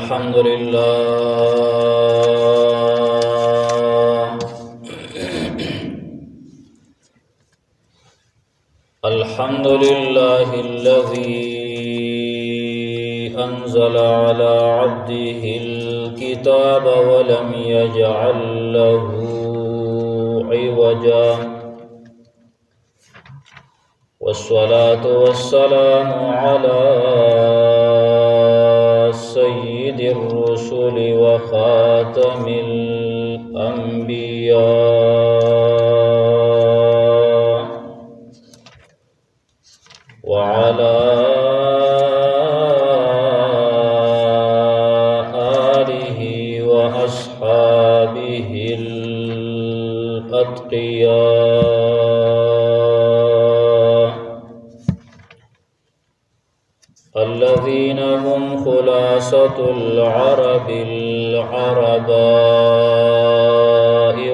الحمد لله الحمد لله الذي أنزل على عبده الكتاب ولم يجعل له عوجا والصلاة والسلام على سيد الرسل وخاتم الأنبياء وعلى آله وأصحابه الأتقياء الذين هم خلاصة العرب العرباء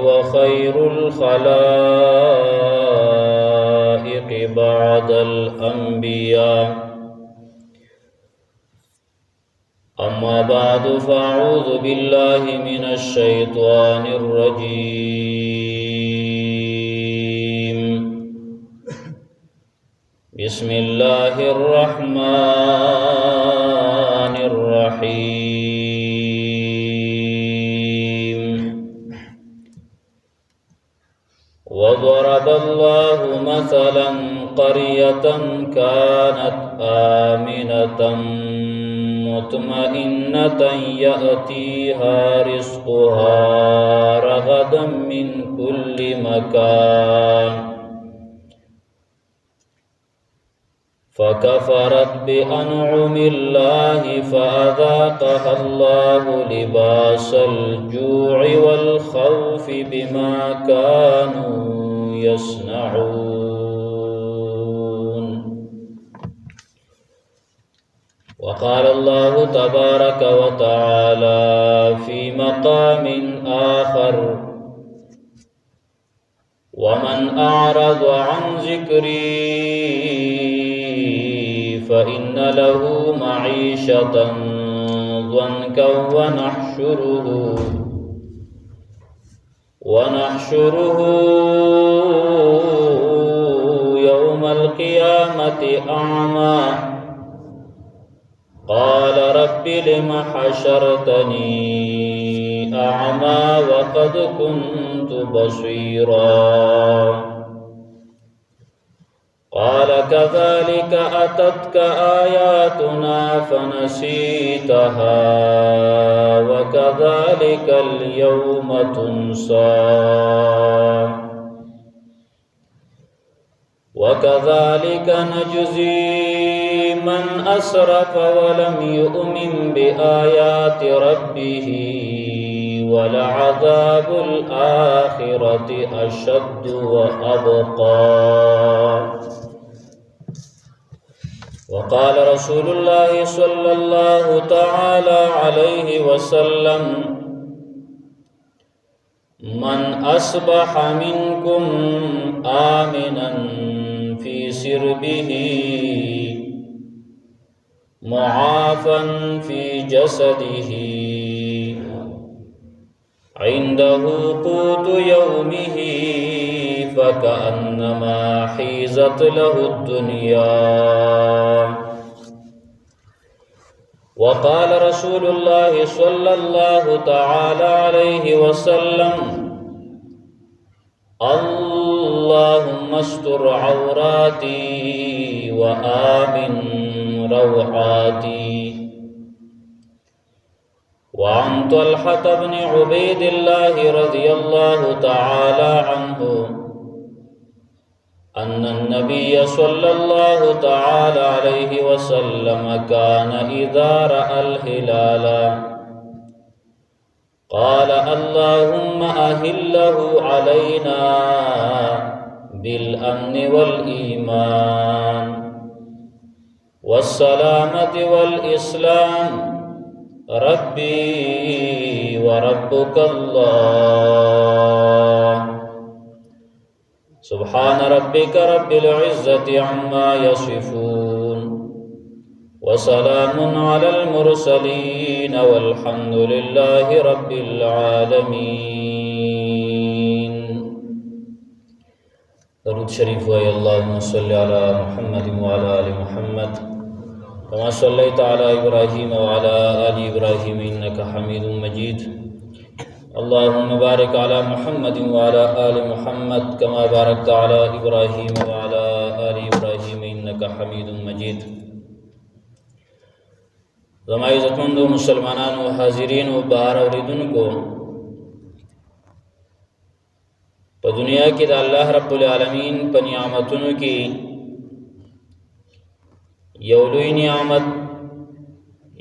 وخير الخلائق بعد الأنبياء. أما بعد فأعوذ بالله من الشيطان الرجيم. بسم الله الرحمن الرحيم. وضرب الله مثلا قرية كانت آمنة مطمئنة يأتيها رزقها رغدا من كل مكان فكفرت بأنعم الله فأذاقها الله لباس الجوع والخوف بما كانوا يصنعون. وقال الله تبارك وتعالى في مقام آخر: ومن أعرض عن ذكري فإن له معيشة ضنكا ونحشره يوم القيامة أعمى قال رب لم حشرتني أعمى وقد كنت بصيرا قال كذلك أتتك آياتنا فنسيتها وكذلك اليوم تنسى وكذلك نجزي من أسرف ولم يؤمن بآيات ربه ولعذاب الآخرة أشد وأبقى. وقال رسول الله صلى الله تعالى عليه وسلم: من أصبح منكم آمنا في سربه معافا في جسده عنده قوت يومه فكأنما حيزت له الدنيا. وقال رسول الله صلى الله تعالى عليه وسلم: اللهم استر عوراتي وآمن روعاتي. وعن طلحة بن عبيد الله رضي الله تعالى عنه أن النبي صلى الله تعالى عليه وسلم كان إذا رأى الهلال قال: اللهم أهله علينا بالأمن والإيمان والسلامة والإسلام ربي وربك الله. سبحان ربك رب العزة عما يصفون وسلام على المرسلين والحمد لله رب العالمين. درود شريف ويا اللهم صل على محمد وعلى آل محمد كما صليت على إبراهيم وعلى آل إبراهيم إنك حميد مجيد. اللهم بارك على محمد وعلى آل محمد كما باركت على إبراهيم وعلى آل إبراهيم إنك حميد مجيد. زما عزتمندو مسلمانانو حاضرین و بهر اوریدونکو، په دنیا کې د الله رب العالمین په نعمتونو کې یو لوی نعمت،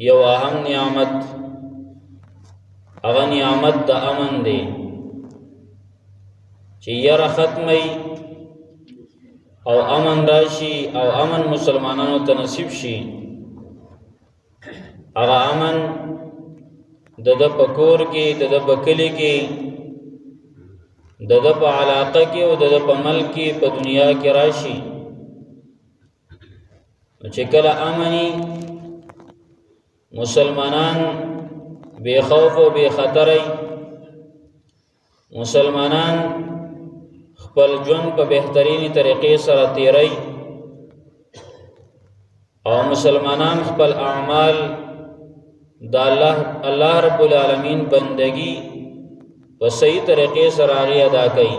یو اهم نعمت، هغه نعمت د امن دی چې یره ختمی او امن راشي او امن مسلمانانو ته نصیب شي. هغه امن د په کور کې، د په کلی کې، د په علاقه کې او د په ملک کې په دنیا کې راشي. چې کله امني مسلمانان بے خوف و بے خطرې، مسلمانان خپل ژوند په بهترینی طریقې سره تیری او مسلمانان خپل اعمال د الله رب العالمین بندگی په صحیح طریقې سره ادا کوي.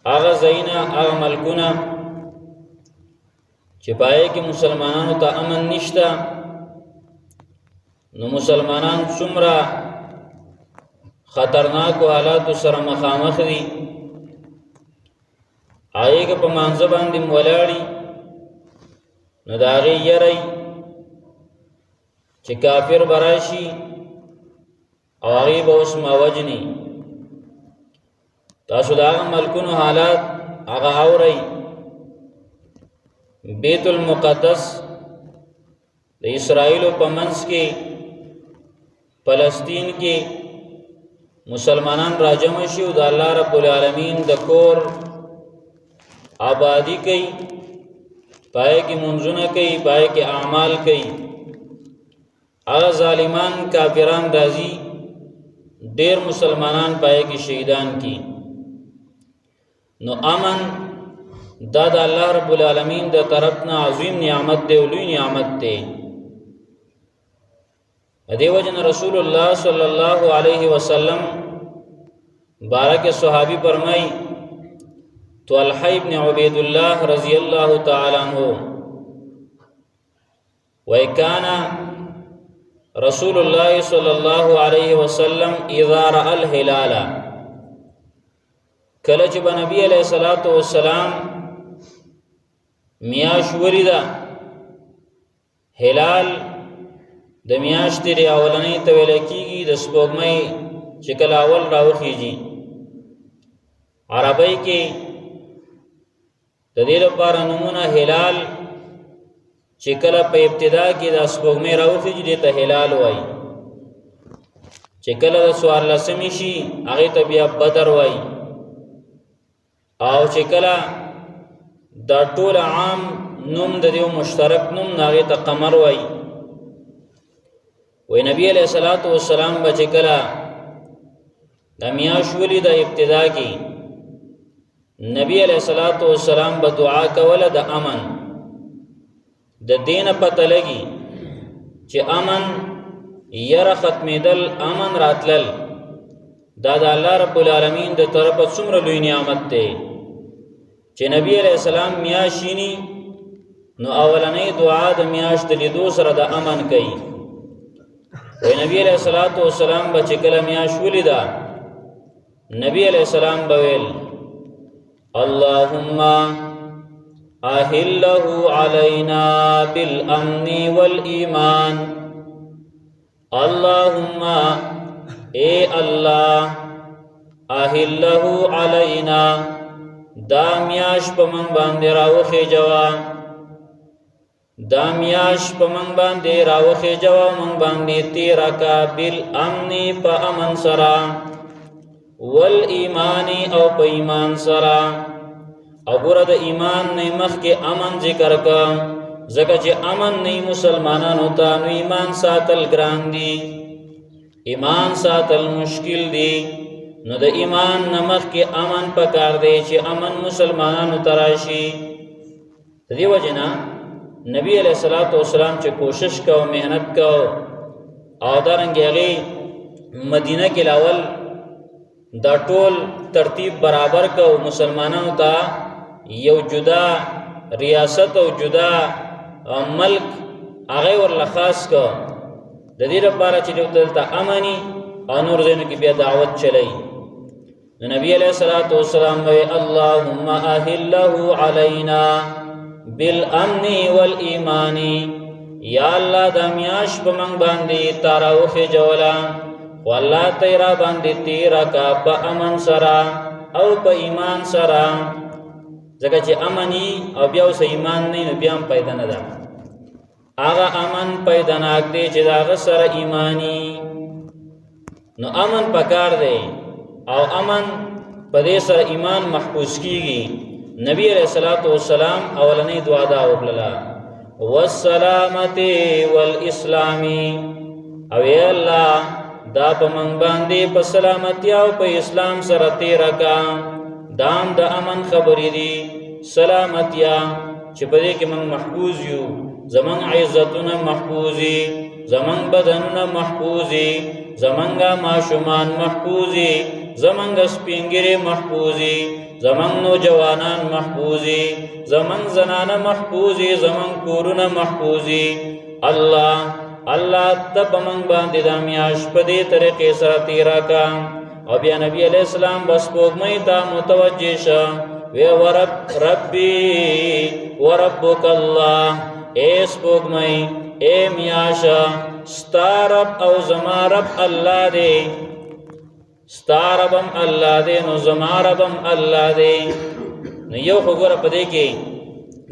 هغه ځایونه، هغه ملکونه چې پای کې مسلمانانو ته امن نشته، نو مسلمانان څومره خطرناکو حالاتو سره مخامخ دي. هغې که په مانځه باندې ولاړي نو د هغې یری چې کافر به راشي او هغې به اوس وجني. تاسو د هغه ملکونو حالات هغه اورئ. بیت المقدس د اسرائیلو په منځ کې، فلسطین کې مسلمانان راجمع شي او د الله رب العالمین د کور آبادی کوي، پای کې منځونه کوي، پای کې اعمال کوي. هغه ظالمان کافران راځي، ډیر مسلمانان پای کې شهیدان کی. نو امن دا د الله رب العالمین د طرفنا عظیم نعمت دی او لوی نعمت دی. دیو جن رسول الله صلی الله علیه وسلم بارک صحابی فرمای طلحہ ابن عبید الله رضی اللہ تعالی عنہ وکان رسول الله صلی الله علیه وسلم اذا رأى الهلال، کله چې نبی علیہ الصلوۃ والسلام میاش وردا هلال د میاشتې ری اولنۍ ته ویل کېږي د سپوږمۍ چې کله اول راوخیږي. عربی کې د دې لپاره نمونه هلال چې کله په ابتدا کې د سپوږمۍ راوخیږي دې ته هلال وایي. چې کله د څوارلسمې شي هغې ته بیا بدر وایي. او چې کله دا ټول عام نوم د دیو مشترک نوم هغې ته قمر وایي. وی نبی علیہ الصلوۃ والسلام به چې کله د میاشت ولید ابتدا کې نبی علیہ الصلوۃ والسلام به دعا کوله د امن. د دین پته لګي چې امن یره ختمېدل، امن راتلل دا د الله رب العالمین د طرفه څومره لوی نعمت دی چې نبی علیہ السلام میاشینی نو اولنۍ دعا د میاشت د لیدو سره د امن کوي. وی نبی علیہ الصلوۃ والسلام به چې کله میاشت ولیده نبی علیہ السلام به ویل اللهم اهله علينا بالامن والایمان. اللهم اے اللہ اهله علينا دا میاش په من باندې راوخې جوا، دا میاش په من باندې راوخې جوا، من باندې تیرا کا بالامن په امن سرا، والایمان او په ایمان سرا. او ګوره د ایمان نه مخکې امن ذکر کا زکه چې امن نه مسلمانانو ته نو ایمان ساتل ګران دي، ایمان ساتل مشکل دي. نو د ایمان نمخ کې امن پکار دی چې امن مسلمانانو ته راشي. دې وجنا نبی علیہ الصلوۃ والسلام چې کوشش کو مهنت کو او دارنګ هغه مدینه کې لاول دا ټول ترتیب برابر کو مسلمانانو ته یو جدا ریاست او جدا ملک هغه ورله خاص کو د دې لپاره چې دلته امني او نور زینو کې بیا دعوت چلی. نبی علیہ الصلوۃ والسلام وی اللهم اهله علینا بالامن والایمان، یا الله د میاش په من باندې تاراوخه جولا والله تیرا باندې تیرا کا په امن سرا او په ایمان سرا. ځکه چې امني او بیا اوس ایمان نه نو بیا هم پیدا نه ده. هغه امن پیدا ناک دی چې هغه سره ایمانی. نو امن پکار دی او امن په دې سره ایمان محفوظ کیږي. نبی علیہ الصلوۃ والسلام اولنی دعا دا وکړه والسلامت والاسلام، او یا الله دا په من باندې په سلامتی او په اسلام سره تیر کا. دام د امن خبرې دي سلامتیا چې په دې کې من محفوظ یو، زمون عزتونه محفوظي، زمون بدنونه محفوظي، زمونږه ماشومان محفوظي، زمونږه سپینګری محفوظي، زمون نوجوانان محفوظي، زمون زنانه محفوظي، زمون کورونه محفوظي. الله الله تب من باندې د میاش په دې طریقې سره تیرا کا. او بیا نبی علیہ السلام بس پوګمې ته متوجه شه وی ورب ربي وربک الله، اے سپوګمې اے میاشا ستارب او زمارب الله دې، ستاربم الله دې نو زماربم الله دې. نو یو خبره پدې کې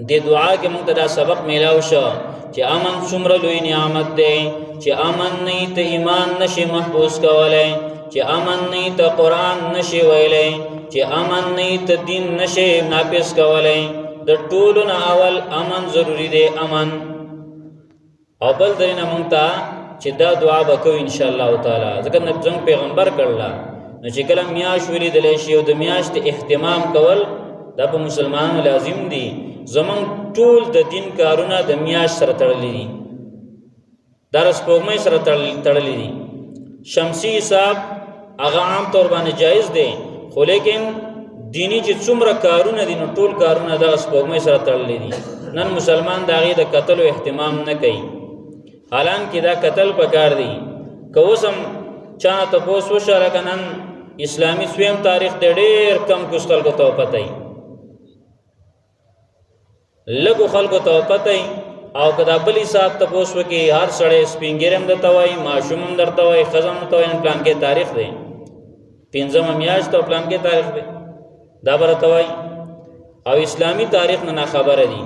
د دعا کې موږ ته دا سبق میلاو شو چې امن څومره لوی نعمت دی، چې امن نه ته ایمان نشي محفوظ کولای، چې امن نه ته قران نشي ویلای، چې امن نه ته دین نشي نافذ کولای. د ټولو نه اول امن ضروری دی، امن. او بل درینه مونږ ته چې دا دعا وکړو ان شاء الله تعالی، ځکه نبی پیغمبر کړل نو چې کله میاش ویلې دلې شی او د میاشت اهتمام کول دا په مسلمانانو لازم دي. زمون ټول د دین کارونه د میاش سره تړلې دي، درس پوګمې سره تړلې دي. شمسی حساب هغه عام طور باندې جایز دی، خو لیکن دینی چې څومره کارونه دي نو ټول کارونه د سپوږمۍ سره تړلې دي. نن مسلمان د هغې د قتلو اهتمام نه کوي، حالانکه دا قتل پکار دی. که اوس هم چا نه تپوس وشه لکه نن اسلامي سویم تاریخ د ډېر کم کوس خلکو ته پته وي، لږو خلکو ته پته وي. او که دا بل حساب تپوس وکړي هر سړی سپین ګیرم درته وایي، ماشوم هم درته وایي، ښځه هم درته وایي پلان کې تاریخ دی، 5مه میاشت او پلان کې تاریخ دی، دا به راته وایي. او اسلامي تاریخ نه خبره دي،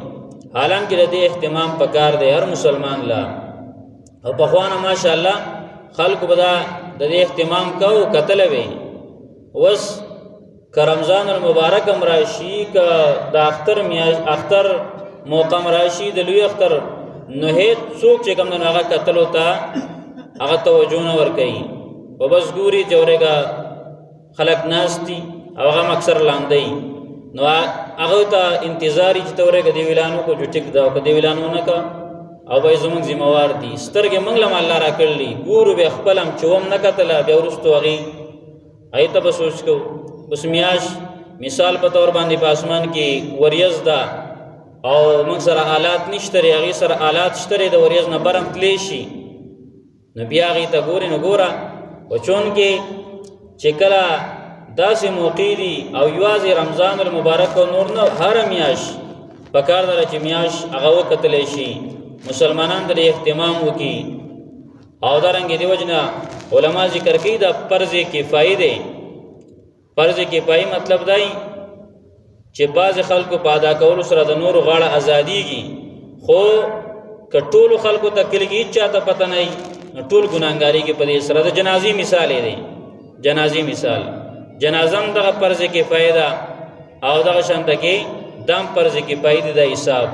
حالانکه د دې اهتمام پکار دی هر مسلمان لا. او پخوانه ماشاءالله خلکو به د دې اهتمام کو قتل وي. اوس که رمضان المبارک هم راشي، که د اختر موقع راشي، د لوی اختر، نو هیڅ څوک چې کوم نه هغه قتل وتا هغه توجه نه ور کوي. او بس ګوري چې اورګه خلک ناشتي او هغه اکثر لاندې، نو هغه ته انتظار چې تورګه دی ویلانو کو جو ټیک دا کو دی ویلانو نه کا. او به زموږ ذمہوار دي، سترګې موږ له الله را کړلې، ګورو به خپلم چوم نه کتل بیا ورستو هغه ایته به سوچ کو. اوس میاش مثال په تور باندې په اسمان کې وریځ ده او موږ سره آلات نشته، هغه سره آلات شته، د وریځ نه برم تلی شي، نو بیا هغه ته ګوري نو ګوره. او چون کې چې کله داسې موقع دي او یوازې رمضان المبارک او نور نه، هر میاش پکار ده چې میاش هغه وکتلی شي، مسلمانان د اهتمام وکي. او دارنګې دی وجنه علما ذکر کوي دا فرض کفایي دی. فرض کفایي مطلب دی چې بعض خلکو په ادا کولو سره د نورو غاړه ازاديږي، خو که ټولو خلکو ته کلیږي چاته پته نه وي نو ټول ګناهګاري کې په دې سره. د جنازې مثال دی، جنازې مثال، جنازم دغه فرض کفایي ده او دغه شانته کې دام فرض کفایي دی د حساب.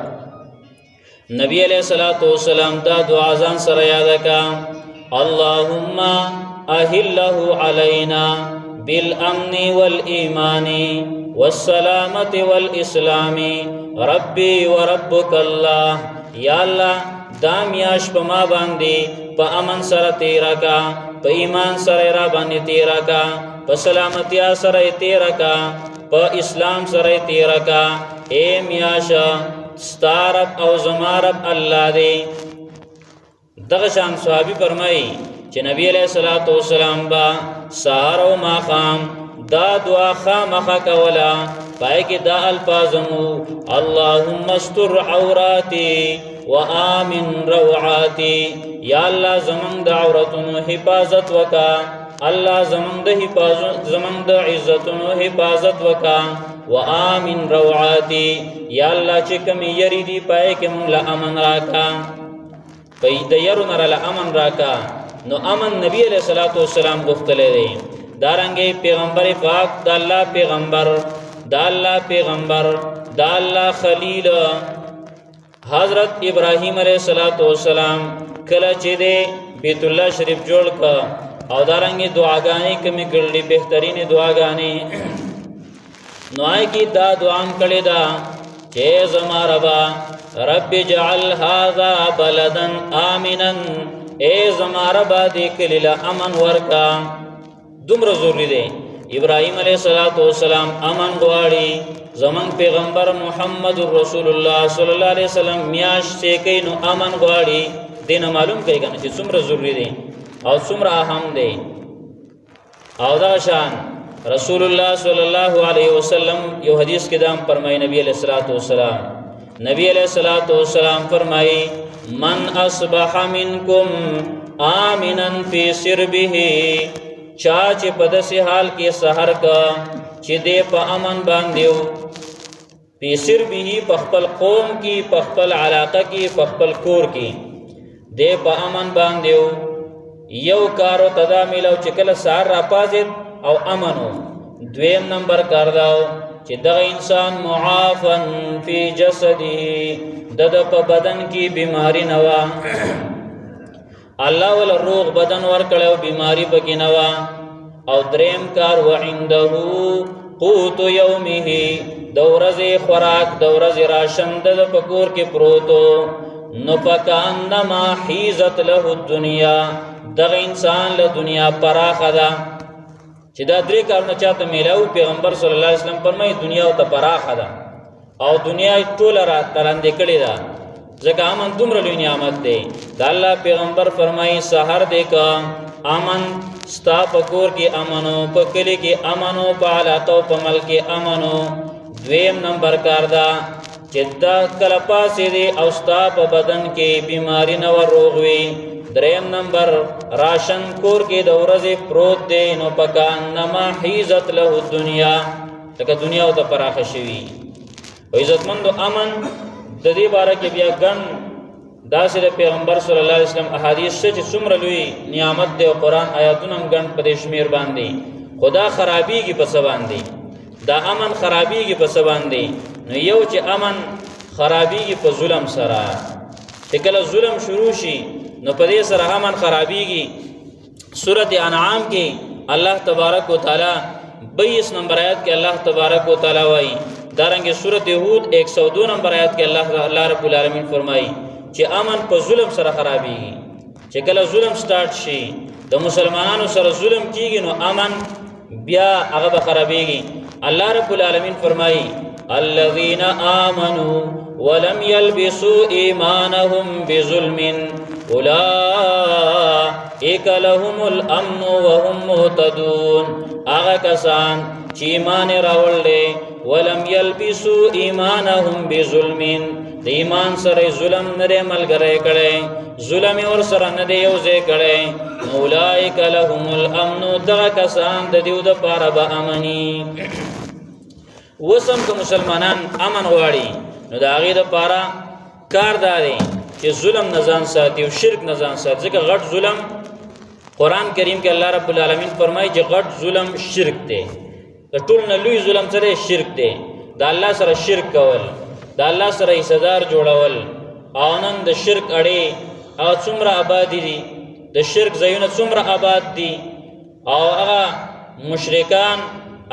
نبی علیہ الصلوۃ والسلام دا دعا ځان سره یاد کا اللهم اهله علينا بالامن والايمان والسلامة والاسلام ربي وربك الله یا الله دا میاش په ما باندې په امن سره تیرا کا په ایمان سره را باندې تیرا کا په سلامتیا سره تیرا کا په اسلام سره تیرا کا اے میاشا ستارب او زمارب الله دې دغه شان صحابي فرمایي چې نبی علیہ الصلوۃ والسلام با سحر او ماقام دا دعا خامخ کولا پای کې دا الفاظمو اللهم استر عوراتي وآمن روعاتي یا الله زمون د عورتونو حفاظت وکا الله زمون د حفاظت زمون د عزتونو حفاظت وکا وآمن روعاتي یا الله چې کوم یری دی پای کې مون لا امن راکا پې د يرو نر لا امن راکا نو امن نبی علیہ الصلوۃ والسلام غفتلې دی دارنګي پیغمبر پاک د الله پیغمبر د الله پیغمبر د الله خلیل حضرت ابراہیم علیہ الصلوۃ والسلام کله چې دې بیت الله شریف جوړ کا او دارنګي دعاګانې کمی کړلې بهترین دعاګانې نو آی کی دا دعام کړي دا چې زما ربا رب اجعل هذا بلدا آمنا اے زما ربا دې کلی لا امن ورکا دومره ضروری دی ابراہیم علیہ الصلوۃ والسلام امن غواړي زمون پیغمبر محمد رسول الله صلی الله علیه وسلم میاش چې کینو امن غواړي دین معلوم کوي کنه چې څومره ضروری دی او څومره اهم دی او دا شان رسول الله صلی الله علیه وسلم یو حدیث کې دام فرمایي نبی علیہ الصلوۃ والسلام نبی علیہ الصلوۃ والسلام فرمایي من اصبح منکم آمنا فی سربه چا چې په داسې حال کې سحر کا چې دې په امن باندې په سربه په خپل قوم کې په خپل علاقه کې په خپل کور کې دې په امن باندې یو کارو تدا ملو چې کله سحر را پازید او امنو دویم نمبر کار داو چې دغه انسان معافن فی جسده د په بدن کې بیماری نوا الله ول روغ بدن ور کړو بیماری پکې نوا او دریم کار وعنده قوت یومه دورزه خوراک دورزه راشن د پکور کې پروتو نو فکانما حیزت له الدنیا دغه انسان له دنیا پراخه ده چې دا درې کارونه چاته میلاو پیغمبر صلی الله علیه وسلم فرمایي دنیا او ته پراخه ده او دنیا ټول را ترندې کړي ده ځکه امن دومره لوی نعمت دی د الله پیغمبر فرمایي سحر دې کا امن ستا پکور کې امنو په کلی کې امنو په علاقو په ملک کې امنو دویم نمبر کار دا چې دا کله پاسې دی او ستا په بدن کې بیماری نه روغ وي دریم نمبر راشن کور کې د ورځې پروت دی نو پکانما حیزت له الدنیا لکه دنیا او ته پراخه شوی او عزتمندو امن د دې باره کې بیا ګڼ داسې د پیغمبر صلی الله علیه وسلم احادیث چې څومره لوی نعمت دی او قرآن آیاتونه هم ګڼ په دې شمیر باندې خدا خرابېږي په څه باندې دا امن خرابېږي په څه باندې نو یو چې امن خرابېږي په ظلم سره چې کله ظلم شروع شي نو په دې سره امن خرابېږي سورۃ انعام کې الله تبارک وتعالى 22 نمبر آیات کې الله تبارک وتعالى وایي دارنګه سورۃ هود 102 نمبر آیات کې الله رب العالمین فرمایي چې امن په ظلم سره خرابېږي چې کله ظلم سٹارټ شي د مسلمانانو سره ظلم کیږي نو امن بیا هغه خرابېږي الله رب العالمین فرمایي الذين آمنوا ولم يلبسوا ایمانهم بظلم اولئک لهم الامن وهم مهتدون هغه کسان چې ایمان راوړل ولم يلبسوا ایمانهم بظلم د ایمان سره ظلم نه ملګری کړي ظلم ور سره نه دی یو ځای کړي اولئک لهم الامن دغه کسان د دیو د پاره به امني وسم که مسلمانان امن غواړي نو د هغې دپاره کار دا دی چې ظلم نه ځان ساتي او شرک نه ځان ساتي ځکه غټ ظلم قرآن کریم کې الله رب العالمین فرمایي چې غټ ظلم شرک دی د ټول نه لوی ظلم سره شرک دی د الله سره شرک کول د الله سره حصه‌دار جوړول او نن د شرک اړې او څومره آباد دي د شرک ځایونه څومره آباد دي او هغه مشرکان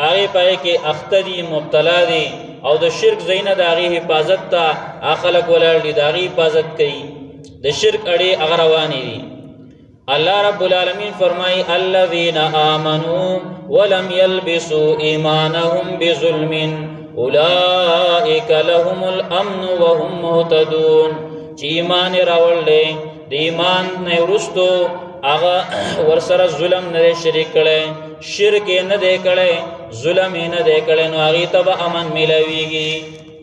هغه پای کې اخته دي مبتلا دي او د شرک ځایونه د هغه حفاظت ته خلک ولاړ دي د هغه حفاظت کوي د شرک اړې هغه روانې دي الله رب العالمین فرمای الذين آمنوا ولم يلبسوا ایمانهم بظلم اولئک لهم الامن وهم مهتدون چې ایمان راوړل د ایمان نه ورستو هغه ورسره ظلم نه شریک کړي شرک نه دی کړي ظلم نه دی کړي نو هغه ته امن ملويږي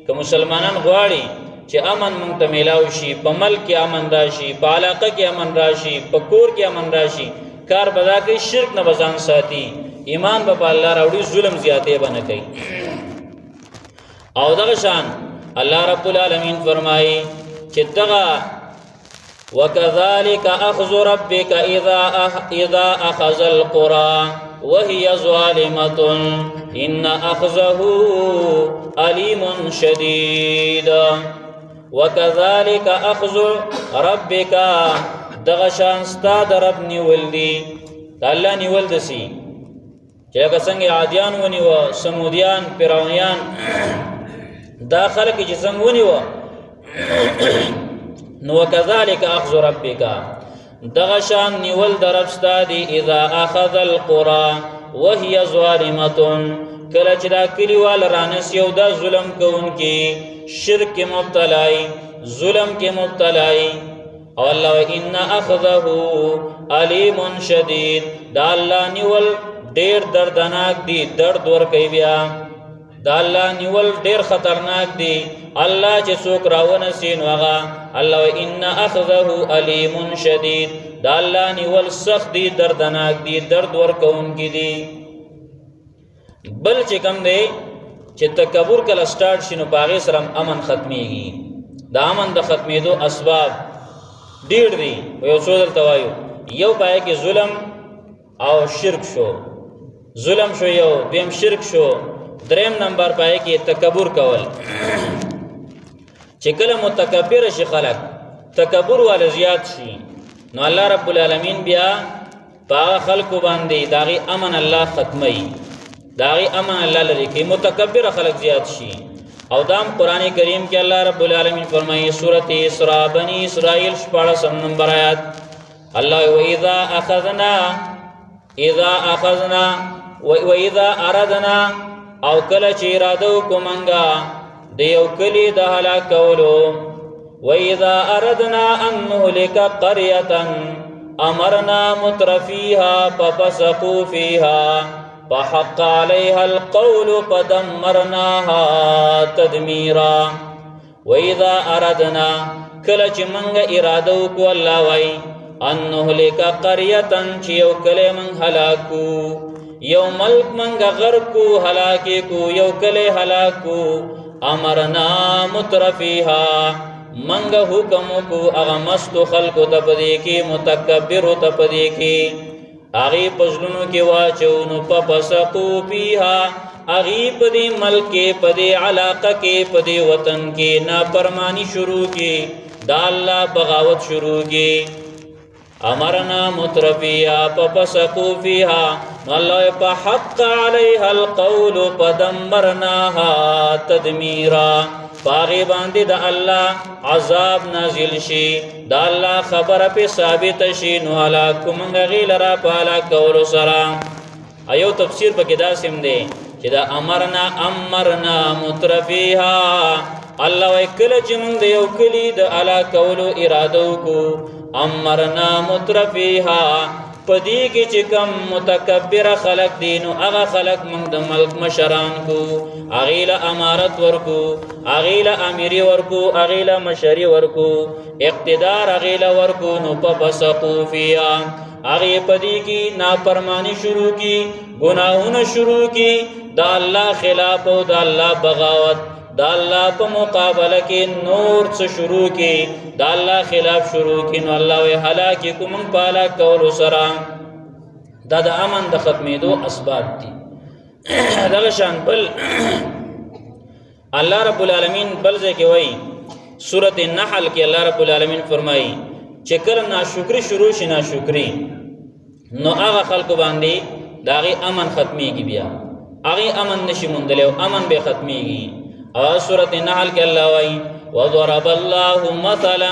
که مسلمانان غواړي چې امن مونږ ته ملاوي شي په ملک کې امن راشي په علاقه کې امن راشي په کور کې امن راشي کار بدا کې شرک نه بزان ساتي ایمان په الله راوړي ظلم زیاتې بنه کوي او دغه شان الله رب العالمین فرمایي چې دغه وكذلك أخذ ربك إذا أخذ القرى وهي ظالمة إن أخذه أليم شديد وكذلك أخذ ربك دغشان استاد رب نیولدی الله نیولدسی چې لکه څنګه عادیان ونیو سمودیان فرعونیان دا خلک چې څنګه ونیو نو وكذلك اخذ ربك دغشان نیول درب ستادی اذا اخذ القرى وهي ظالمه کله چې دا کلیوال رانس یو دا ظلم کوونکی شرک مبتلای ظلم کې مبتلای او الله ان اخذه علیم شدید دا الله نیول ډیر دردناک دی درد ور کوي بیا دا الله نیول ډیر خطرناک دی الله چې څوک راونه سین وغه الله ان اخذه علیم شدید دا الله نیول سخت دی دردناک دی درد ور کوونکی دی بل چې کوم دی چې تکبر کله سٹارټ شینو باغې سره امن ختميږي دا امن د ختمېدو اسباب ډیر دي یو څو دلته وایو یو پای کې ظلم او شرک شو ظلم شو یو دیم شرک شو دریم نمبر پای کې تکبر کول چې کله متکبر شي خلک تکبر ول زیات شي نو الله رب العالمین بیا په خلکو باندې داغي امن الله ختمي داغي امن الله لري کې متکبر خلک زیات شي او دام قران کریم کې الله رب العالمین فرمایي سورته اسراء بني اسرائیل 14 نمبر آیات الله واذا اخذنا واذا اردنا او کله چې اراده کومنګا دیو کلی د هلاکولو واذا اردنا ان نهلك قريه امرنا مترفيها ففسقوا فيها فحق عليها القول فدمرناها تدميرا واذا اردنا کله چې منګه اراده وکړو الله وای ان نهلك قريه چې یو کله من هلاکو یو ملک منګه غرق کو هلاکی کو یو کله هلاکو امرنا مترفیها منګه حکم کو اغه مست خلق ته پدې کې متکبر ته پدې کې اغه پزلونو کې واچو نو پسقو فیها اغه پدې ملک پدې علاقه کې پدې وطن کې نافرمانی شروع کې دا الله بغاوت شروع کې امرنا مترفیها پسقو فیها الله فحق عليها القول فدمرناها تدمیرا پاغي باندې د الله عذاب نازل شي د الله خبره په ثابت شي نو هلاکم غیلرا پالا کول سرا ایو تفسیر پکې دا سم دی چې دا امرنا مترفیها الله وکله چې موږ د یو کلی د الا کولو اراده وکړو امرنا مترفیها پدې کې چې کم متکبر خلق دینو هغه خلق موږ د ملک مشران کو اغیلا امارت ورکو اغیلا امیری ورکو اغیلا مشری ورکو اقتدار اغیلا ورکو نو پسقو فیا اغه پدې کې نافرمانی شروع کی گناہونه شروع کی دا الله خلاف او دا الله بغاوت دا الله په مقابله کې نور څه شروع کی دا الله خلاف شروع کی نو الله وی هلاکی کوم پالا کول سره دا د امن د ختمېدو اسباب دي دغه شان بل الله رب العالمین بل ځکه وای سورۃ النحل کې الله رب العالمین فرمایي چې کله ناشکری شروع شي ناشکری نو هغه خلکو باندې داغي امن ختميږي بیا هغه امن نشي مونډل او امن به ختميږي او سورۃ النحل کې الله وایي وضرب الله مثلا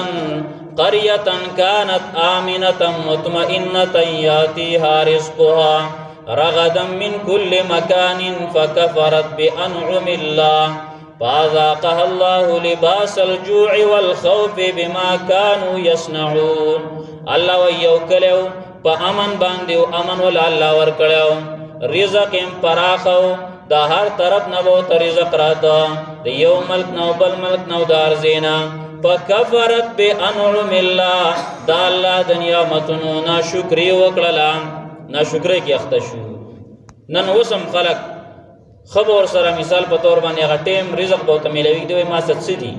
قرية كانت آمنة مطمئنة يأتيها رزقها رغدا من كل مكان فكفرت بأنعم الله فأذاقها الله لباس الجوع والخوف بما كانوا يصنعون الله ويوكلو فأمن بانديو أمن ولا الله ورکړو رزق پراخو دا هر طرف نه وو رزق راته د یو ملک نو بل ملک نو دار زینا فكفرت بأنعم الله دا الله د نعمتونو ناشکری وکړه ناشکری کې اخته شو نن وسم خلق خبر سره مثال په تور باندې هغه ټیم رزق به ته ملوي دوی ما ستسدي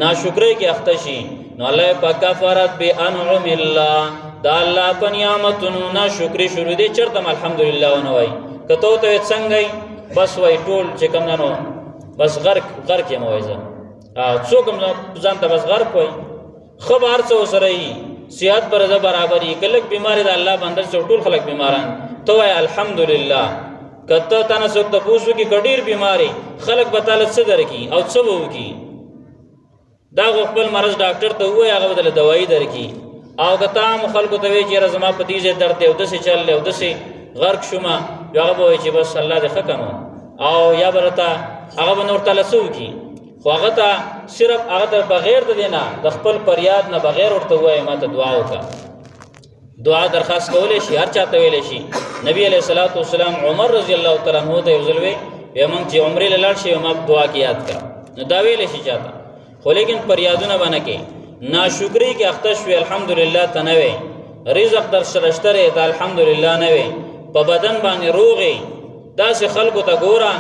ناشکری کې اخته شي نو الله فكفرت بأنعم الله دا الله په نعمتونو ناشکری شروع دي چرته الحمدلله ونوي کته ته څنګه بس وای ټول چې کوم نو بس غرق کې موعظه څوک هم ځان ته بس غرق وای خبر څو سره یې صحت پر برابرۍ کله بیماری د الله باندې ټول خلک بیماران تو وای الحمدلله کته تاسو څوک ته پوښتنه کې کډیر بیماری خلک به تعالی څه درکې او څه وو کی دا خپل مرز ډاکټر ته وای هغه بدله دوايي درکې او کته خلکو ته وی چې رزما پتیزه درته او دسه چل له دسه غرق شوما هغه وای چې بس الله دې ختمو او یا برتا هغه نور تعالی څو کی خو هغه ته صرف هغه ته بغیر د دینه د خپل پریاد نه بغیر ورته وای ماته دعا وکړه دعا درخواست کولې شي هر چاته ویلې شي نبی علیہ الصلوۃ والسلام عمر رضی الله تعالی عنہ ته وزلوي یمن چې عمره لاله شي ما دعا کی یاد کړه نو دا ویلې شي چاته خو لیکن پریادونه باندې کې ناشکری کې اخته شوی الحمدلله تنوي رزق در سرشتره ته الحمدلله نه وي په بدن باندې روغي داسې خلکو ته ګوره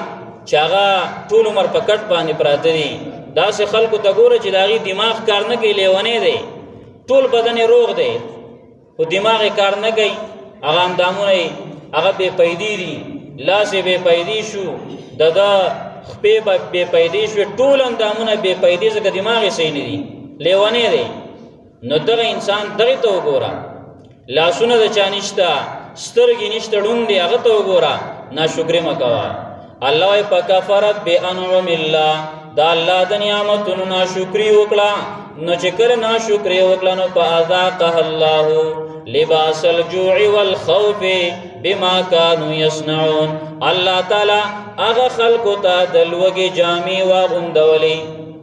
چې هغه ټول عمر په کټ باندې پراته دي داسې خلکو ته ګوره چې داغي دماغ کار نه کوي لیونه دی ټول بدن روغ دی خو دماغ کار نه کوي هغه اندامونه هغه بے پیدي دي لاس بے پیدي شو ددا خپې بے پیدي شو ټول اندامونه بے پیدي ځکه دماغ یې صحیح نه دي لیونه دی نو دغه انسان دغه ته وګوره لاسونه د چانشتا سترګې نشته ډوندې هغه ته وګوره ناشکری مکوا الله فكفرت بأنعم الله دا الله د نعمتونو ناشکری وکړه نو چې کله ناشکری وکړه نو فأذاقها الله لباس الجوع والخوف بما كانوا يصنعون الله تعالی هغه خلق ته د لوګي جامې واغوندولې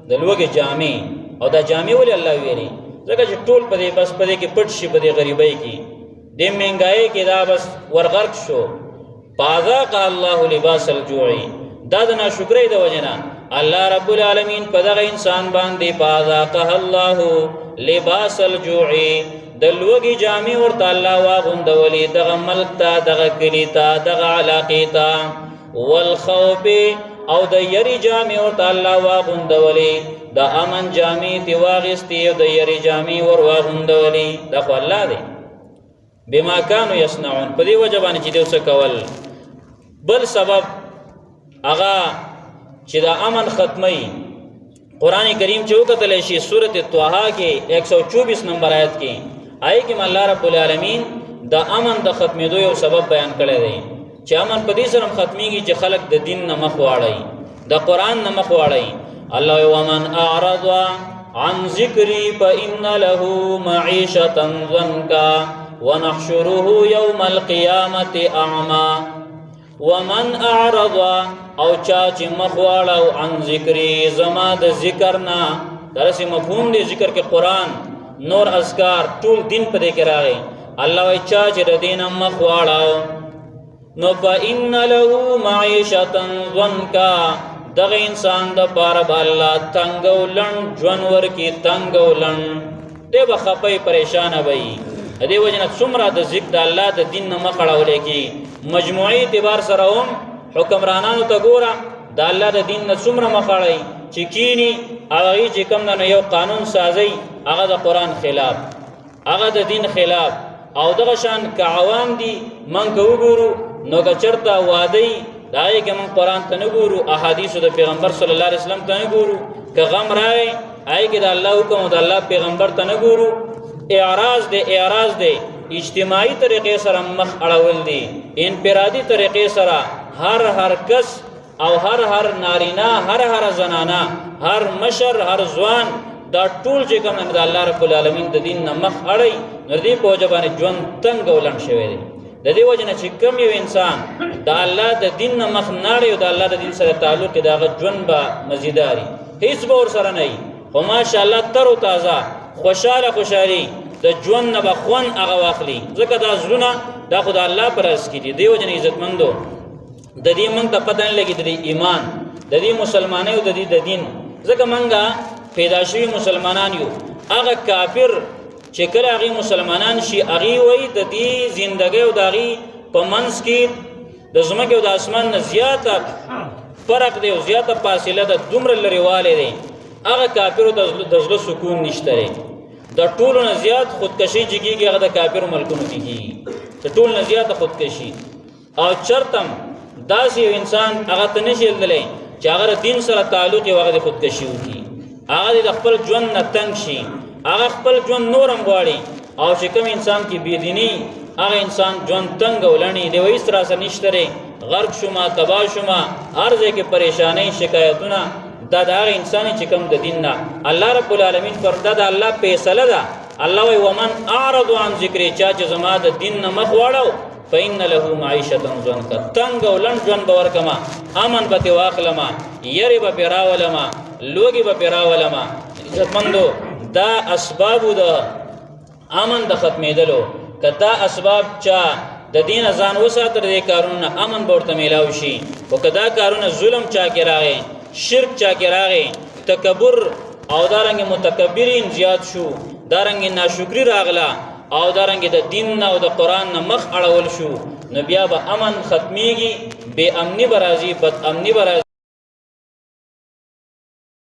د لوګي جامې او دا جامې ولې الله ویلي ځکه چې ټول په دې بس په دې کې پټ شي په دې غریبۍ کې د مهنګای کې دا بس ورغرق شو فأذاق الله لباس الجوع دا د ناشکرۍ د وجنه الله رب العالمین په دغه انسان باندې فأذاقها الله لباس الجوع د لوګي جامې ورته الله واغوندولې دغه ملک ته دغه کلی ته دغه علاقې ته والخوف او د یری جامې ورته الله واغوندولې د امن جامې دی واغستې او د یری جامې ور واغوندولې دا خو الله دی بما كانوا يصنعون په دې وجه باندې چې دوی څه کول بل سبب هغه چې دا امن ختمي قران کریم چې وکتل شي سورۃ طه کې 124 نمبر آیت کې آی کې الله رب العالمین د امن د ختمېدو یو سبب بیان کړی دی چې امن په دې سره ختميږي چې خلک د دین نه مخ واړي د قران نه مخ واړي الله ومن اعرض عن ذکری فإن له معيشة ضنكا ونحشره يوم القيامة أعمى ومن اعرض او چا چې مخواړو عن ذکری زما د ذکرنا درسه مفهوم دی ذکر کې قران نور اذکار ټول دین په دې کې راغی الله وای چا چې د دین مخواړو نو فإن له معيشة ضنكا دغه انسان د پاره الله تنگولن جوانور کې تنگولن دی به خپي پریشان وي دې وجنه څومره د ذکر د الله د دین نه مخړاولې کې مجموعي اعتبار سره هم حکمرانانو ته ګوره د الله د دین نه څومره مخړای چې کینی هغه چې کوم نه یو قانون سازي هغه د قران خلاف هغه د دین خلاف او دغه شان کعوام دي من کو ګورو نو که چرته وادي دای کې مونږ قران ته نه ګورو احادیث د پیغمبر صلی الله علیه وسلم ته نه ګورو که غم راغی آی کې د الله حکم او د الله پیغمبر ته نه ګورو اعراض دی اجتماعي طریقې سره مخ اړول دي انفرادي طریقې سره هر کس او هر نارینا هر زنانا هر مشر هر ځوان دا ټول چې کوم د الله رب العالمین د دین نه مخ اړي نو دې په وجه باندې ژوند تنګ ولن شوی دی د دې وجه نه چې کوم یو انسان د الله د دین نه مخ نه اړي او د الله د دین سره تعلق دا غ ژوند به مزیداري هیڅ به ور سره نه وي خو ماشاء الله تر او تازه خوشالي د ژوند نه بخون هغه واخلي ځکه دا زړونه دا خدای الله پر اس کې دي دی وجه نه عزتمندو د دې مونږ ته پته نه لګي د ایمان د دې مسلمانۍ او د دې د دین ځکه مونږه پیدا شوی مسلمانان یو هغه کافر چې کله هغه مسلمانان شي هغه وای د دې ژوندۍ او داغي په منځ کې د زمکه او د اسمان نه زیاته فرق دی او زیاته فاصله ده دومره لريواله دی هغه کافرو د زړه سکون نشته د ټولو نه زیات خودکشي جګیږي هغه د کافر ملکونو کېږي د ټولو نه زیات خودکشي او چرتم داسې انسان هغه ته نشي دلې چې هغه دین سره تعلق یې هغه د خودکشي وکړي هغه د خپل ژوند نه تنګ شي هغه خپل ژوند نورم غواړي او چې کوم انسان کې بيدینی هغه انسان ژوند تنګ ولني دی وې سره سره نشته غرق شوما تباہ شوما هر ځای کې پریشانی شکایتونه دا هغه انسان چې کوم د دین نه الله رب العالمین پر دا الله فیصله ده الله وی ومن اعرض عن ذکر چا چې زما د دین نه مخ واړو فإن له معيشة ضنكا تنگ ولن ژوند باور کما امن به واخلما یری به پیراولما لوګي به پیراولما عزتمندو دا اسباب د امن د ختمېدلو کدا اسباب چا د دین ځان وساتره د کارونه امن ورته میلاو شي او کدا کارونه ظلم چا کې راغی شرک چا کې راغی تکبر او دارنګ متکبرین زیات شو دارنګ ناشکری راغلا او دارنګ د دین او د قران نه مخ اړول شو نو بیا به امن ختميږي بے امنی برازي بد امنی برازي